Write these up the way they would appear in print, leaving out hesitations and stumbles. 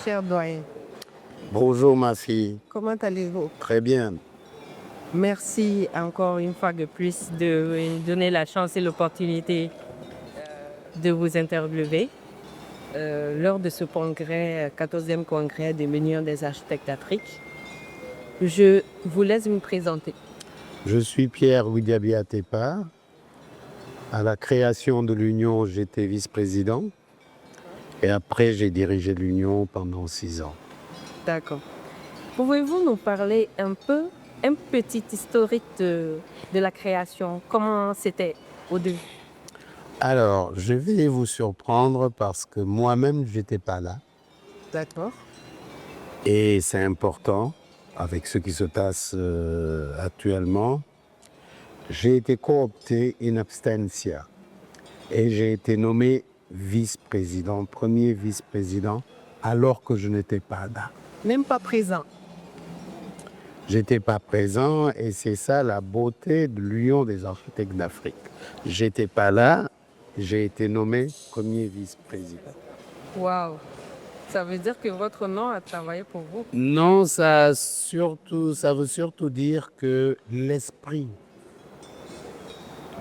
cher doyen. Bonjour ma fille, Comment allez-vous? très bien. Merci encore une fois de plus de me donner la chance et l'opportunité de vous interviewer lors de ce congrès, 14e congrès de l'Union des architectes d'Afrique. Je vous laisse me présenter. Je suis Pierre Ouidiaby Atepa. À la création de l'Union, j'étais vice-président et après j'ai dirigé l'Union pendant 6 ans. D'accord. Pouvez-vous nous parler un petit historique de la création? Comment c'était au début? Alors, je vais vous surprendre parce que moi-même, je n'étais pas là. D'accord. Et c'est important avec ce qui se passe actuellement. J'ai été coopté in absentia et j'ai été nommé vice-président, premier vice-président, alors que je n'étais pas là. Même pas présent. J'étais pas présent et c'est ça la beauté de l'Union des architectes d'Afrique. J'étais pas là, j'ai été nommé premier vice-président. Waouh! Ça veut dire que votre nom a travaillé pour vous? Non, ça veut surtout dire que l'esprit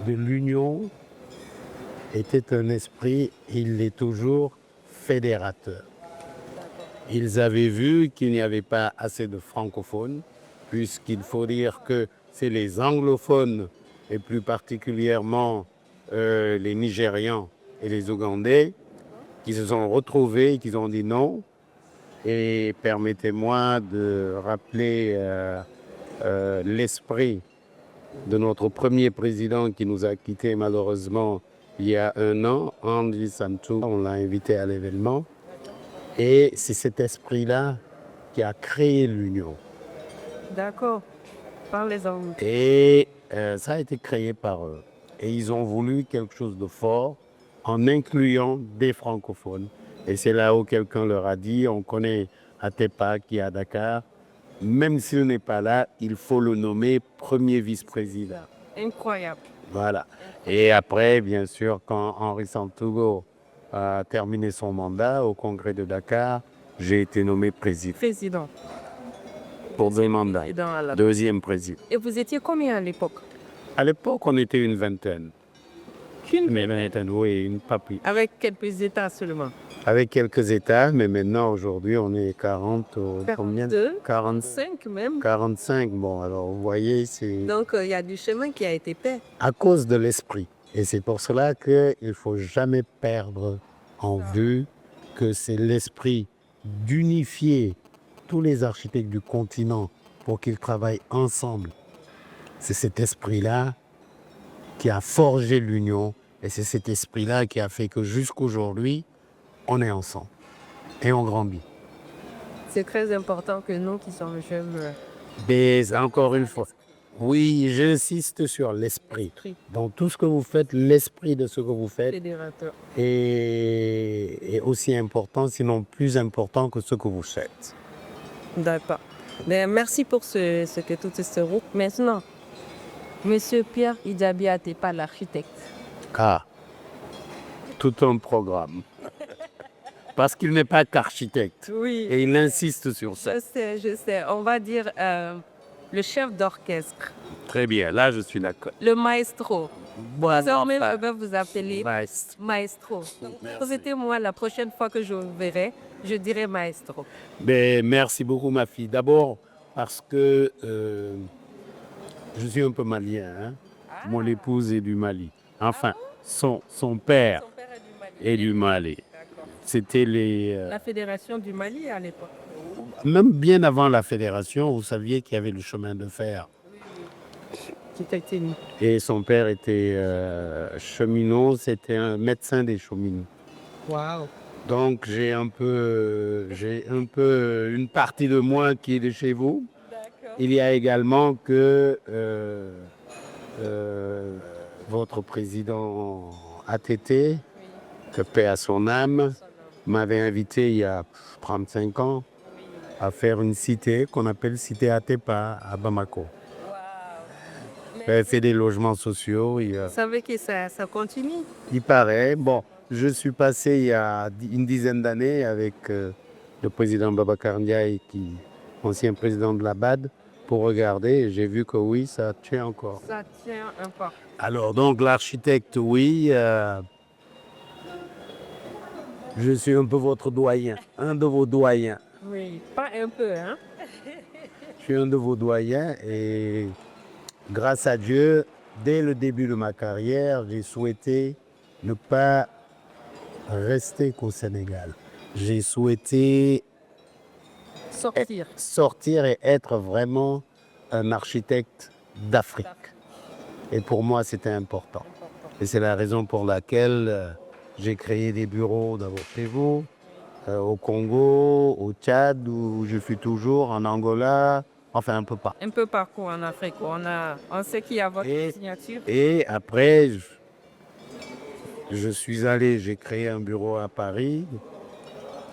de l'Union était un esprit, il est toujours fédérateur. Ils avaient vu qu'il n'y avait pas assez de francophones, puisqu'il faut dire que c'est les anglophones, et plus particulièrement les Nigérians et les Ougandais, qui se sont retrouvés, qui ont dit non. Et permettez-moi de rappeler l'esprit de notre premier président qui nous a quittés malheureusement il y a 1 an, Andy Santou. On l'a invité à l'événement. Et c'est cet esprit-là qui a créé l'Union. D'accord. Parlez-en. Et ça a été créé par eux. Et ils ont voulu quelque chose de fort en incluant des francophones. Et c'est là où quelqu'un leur a dit, on connaît Atepa qui est à Dakar, même s'il n'est pas là, il faut le nommer premier vice-président. Incroyable. Voilà. Et après, bien sûr, quand Henri Santogo a terminé son mandat au congrès de Dakar, j'ai été nommé président. Président. Pour 2 mandats. Deuxième président. Et vous étiez combien à l'époque? À l'époque, on était une vingtaine. Qu'une Oui, une papille. Avec quelques États seulement. Avec quelques États, mais maintenant, aujourd'hui, on est 40, combien? 42, 45. 5 même. 45, bon, alors vous voyez, c'est Donc il y a du chemin qui a été fait. à cause de l'esprit. Et c'est pour cela qu'il ne faut jamais perdre en vue que c'est l'esprit d'unifier tous les architectes du continent pour qu'ils travaillent ensemble. C'est cet esprit-là qui a forgé l'union et c'est cet esprit-là qui a fait que jusqu'aujourd'hui, on est ensemble et on grandit. C'est très important que nous qui sommes jeunes, Mais encore une fois, oui, j'insiste sur l'esprit. Dans tout ce que vous faites, l'esprit de ce que vous faites fédérateurs. est aussi important, sinon plus important que ce que vous faites. D'accord. Mais merci pour tout ce groupe. Maintenant, Monsieur Pierre Ouidiaby Atepa, l'architecte. Ah, tout un programme. Parce qu'il n'est pas qu'architecte. Oui. Et il insiste sur ça. Je sais. On va dire le chef d'orchestre. Très bien, là je suis d'accord. Le maestro. Désormais, je vais vous appeler Maestro. maestro. Souhaitez-moi la prochaine fois que je vous verrai, je dirai maestro. Mais merci beaucoup ma fille. D'abord parce que je suis un peu malien. Hein? Mon épouse est du Mali. Enfin, son père Son père est du Mali. est du Mali. D'accord. C'était les... La fédération du Mali à l'époque. Même bien avant la fédération, vous saviez qu'il y avait le chemin de fer. Et son père était cheminot, c'était un médecin des cheminots. Waouh. Donc j'ai un peu une partie de moi qui est de chez vous. D'accord. Il y a également que votre président ATT, que paix à son âme, m'avait invité il y a 35 ans à faire une cité qu'on appelle Cité Atepa à Bamako. C'est des logements sociaux. Vous savez que ça continue? Il paraît. Bon, je suis passé il y a une dizaine d'années avec le président Babacar Ndiaye, ancien président de la BAD, pour regarder. Et j'ai vu que oui, ça tient encore. Ça tient un peu. Alors, donc, l'architecte, oui, je suis un peu votre doyen, un de vos doyens. Oui, pas un peu, hein? Je suis un de vos doyens et grâce à Dieu, dès le début de ma carrière, j'ai souhaité ne pas rester qu'au Sénégal. J'ai souhaité sortir et être vraiment un architecte d'Afrique. Et pour moi, c'était important. Et c'est la raison pour laquelle j'ai créé des bureaux d'abord chez vous, au Congo, au Tchad, où je suis toujours, en Angola, enfin un peu partout. Un peu partout en Afrique. On sait qu'il y a votre signature. Et après, je suis allé, j'ai créé un bureau à Paris,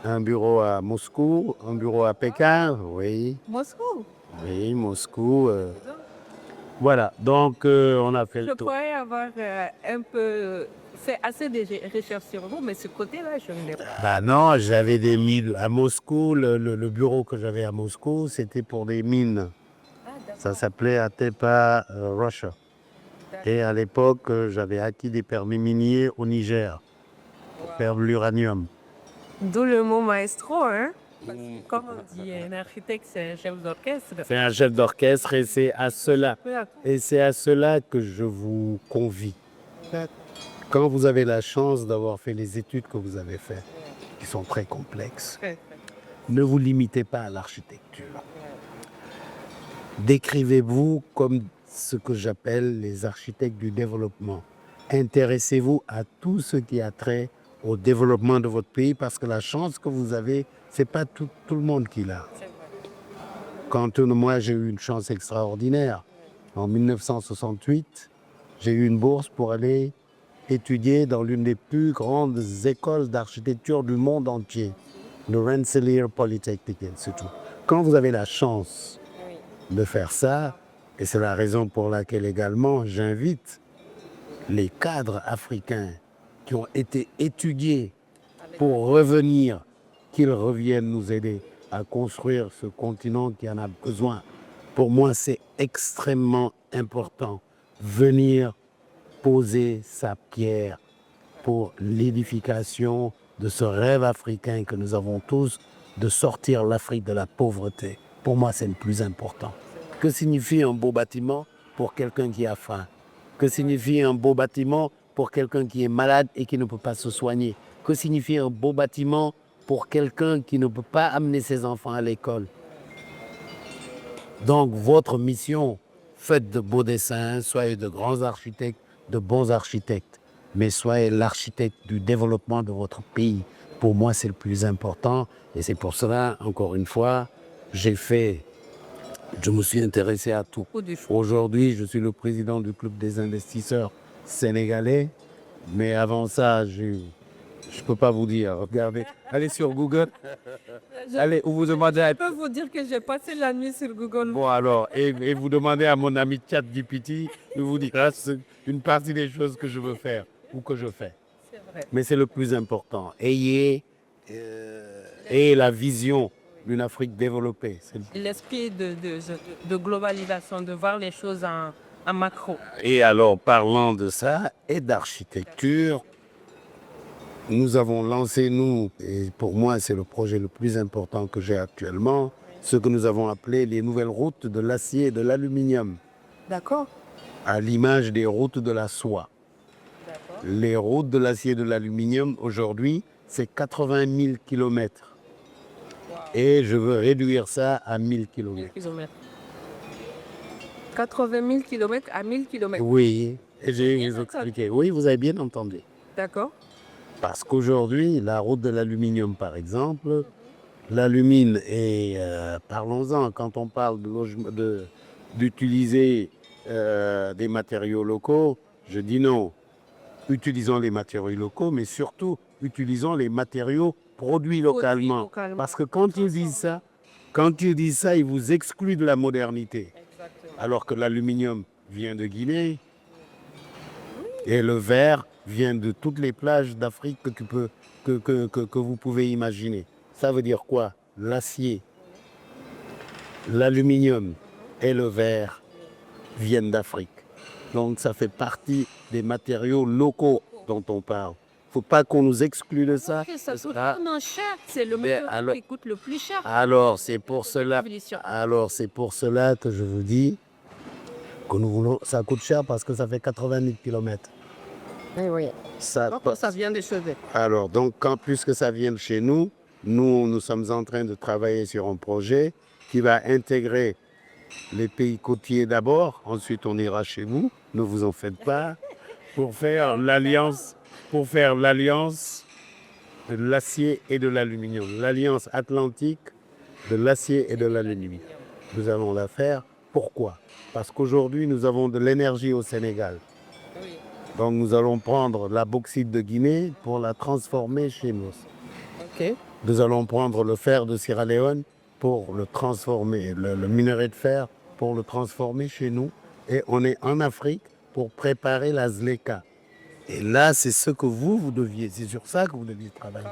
un bureau à Moscou, un bureau à Pékin, oui. Moscou. Oui, Moscou. Voilà, donc on a fait Je le tour. pourrais avoir un peu fait assez de recherches sur vous, mais ce côté-là, je ne l'ai pas. Bah non, j'avais des mines à Moscou. Le bureau que j'avais à Moscou, c'était pour des mines. Ça s'appelait Atepa Russia. Et à l'époque, j'avais acquis des permis miniers au Niger pour faire de l'uranium. D'où le mot maestro, hein? Parce que comme on dit, un architecte, c'est un chef d'orchestre. C'est un chef d'orchestre et c'est à cela que je vous convie. Quand vous avez la chance d'avoir fait les études que vous avez faites, qui sont très complexes, ne vous limitez pas à l'architecture. Décrivez-vous comme ce que j'appelle les architectes du développement. Intéressez-vous à tout ce qui a trait au développement de votre pays parce que la chance que vous avez, ce n'est pas tout le monde qui l'a. Quand moi, j'ai eu une chance extraordinaire. En 1968, j'ai eu une bourse pour aller étudier dans l'une des plus grandes écoles d'architecture du monde entier, le Rensselaer Polytechnic Institute. Quand vous avez la chance de faire ça, et c'est la raison pour laquelle également j'invite les cadres africains qui ont été étudiés pour revenir, qu'ils reviennent nous aider à construire ce continent qui en a besoin. Pour moi, c'est extrêmement important. Venir poser sa pierre pour l'édification de ce rêve africain que nous avons tous de sortir l'Afrique de la pauvreté. Pour moi, c'est le plus important. Que signifie un beau bâtiment pour quelqu'un qui a faim? Que signifie un beau bâtiment pour quelqu'un qui est malade et qui ne peut pas se soigner? Que signifie un beau bâtiment pour quelqu'un qui ne peut pas amener ses enfants à l'école? Donc, votre mission, faites de beaux dessins, soyez de grands architectes, de bons architectes, mais soyez l'architecte du développement de votre pays. Pour moi, c'est le plus important et c'est pour cela, encore une fois, je me suis intéressé à tout. Aujourd'hui, je suis le président du club des investisseurs sénégalais, mais avant ça, je ne peux pas vous dire. Regardez, allez sur Google. Allez, vous demandez Je peux vous dire que j'ai passé la nuit sur Google. Bon alors, et vous demandez à mon ami ChatGPT, il vous dira une partie des choses que je veux faire ou que je fais. C'est vrai. Mais c'est le plus important. Ayez la vision d'une Afrique développée. L'esprit de globalisation, de voir les choses en macro. Et alors, parlant de ça et d'architecture, nous avons lancé, et pour moi c'est le projet le plus important que j'ai actuellement, ce que nous avons appelé les nouvelles routes de l'acier et de l'aluminium. D'accord. À l'image des routes de la soie. D'accord. Les routes de l'acier et de l'aluminium, aujourd'hui, c'est 80 000 kilomètres. Wow. Et je veux réduire ça à 1000 kilomètres. 80 000 kilomètres à 1000 kilomètres. Oui, et j'ai expliqué. Oui, vous avez bien entendu. D'accord. Parce qu'aujourd'hui, la route de l'aluminium, par exemple, l'alumine, et parlons-en, quand on parle d'utiliser des matériaux locaux, je dis non. Utilisons les matériaux locaux, mais surtout, utilisons les matériaux produits localement. Parce que quand ils disent ça, ils vous excluent de la modernité. Exactement. Alors que l'aluminium vient de Guinée et le verre vient de toutes les plages d'Afrique que vous pouvez imaginer. Ça veut dire quoi? L'acier, l'aluminium et le verre viennent d'Afrique. Donc ça fait partie des matériaux locaux dont on parle. Faut pas qu'on nous exclue de ça. Ça coûte tellement cher. C'est le matériau qui coûte le plus cher. Alors c'est pour cela que je vous dis que nous voulons. Ça coûte cher parce que ça fait 80 000 km. Oui. Ça, Donc, ça vient des cheveux. alors, donc, puisque ça vient de chez nous, nous sommes en train de travailler sur un projet qui va intégrer les pays côtiers d'abord. Ensuite, on ira chez vous. Ne vous en faites pas. Pour faire l'alliance de l'acier et de l'aluminium. L'alliance atlantique de l'acier et de l'aluminium. Nous allons la faire. Pourquoi? Parce qu'aujourd'hui, nous avons de l'énergie au Sénégal. Donc nous allons prendre la bauxite de Guinée pour la transformer chez nous. OK. Nous allons prendre le fer de Sierra Leone pour le transformer, le minerai de fer pour le transformer chez nous. Et on est en Afrique pour préparer la ZLECA. Et là, c'est ce que vous deviez, c'est sur ça que vous deviez travailler.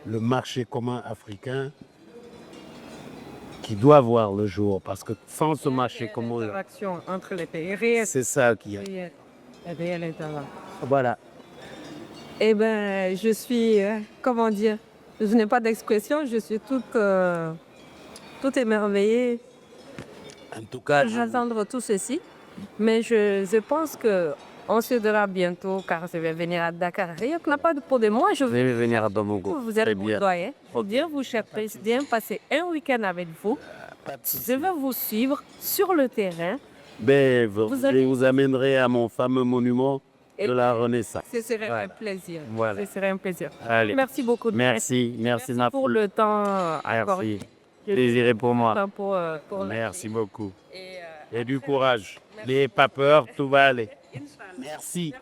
Le marché commun africain qui doit voir le jour. Parce que sans ce marché commun, L'interaction entre les pays réels. c'est ça qui a. Réel interaction. Voilà. Eh bien, je suis, comment dire, je n'ai pas d'expression, je suis toute émerveillée En tout cas, d'entendre tout ceci. Mais je pense qu'on se verra bientôt car je vais venir à Dakar. Rien que n'a pas de problème. Moi, je vous allez venir à Bamako. vous êtes Très mon bien. doyen. Pour dire, vous, cher président, passer un week-end avec vous. Pas de souci. Je vais vous suivre sur le terrain. Ben, Vous allez- je vous amènerai à mon fameux monument de la Renaissance. Ce serait un Voilà. plaisir. Voilà. Ce serait un plaisir. Allez. Merci beaucoup. Merci Merci pour le temps. Merci. Je- Plaisir pour moi. temps pour Merci beaucoup. Et, Et du courage. N'ayez pas peur, tout va aller. Merci.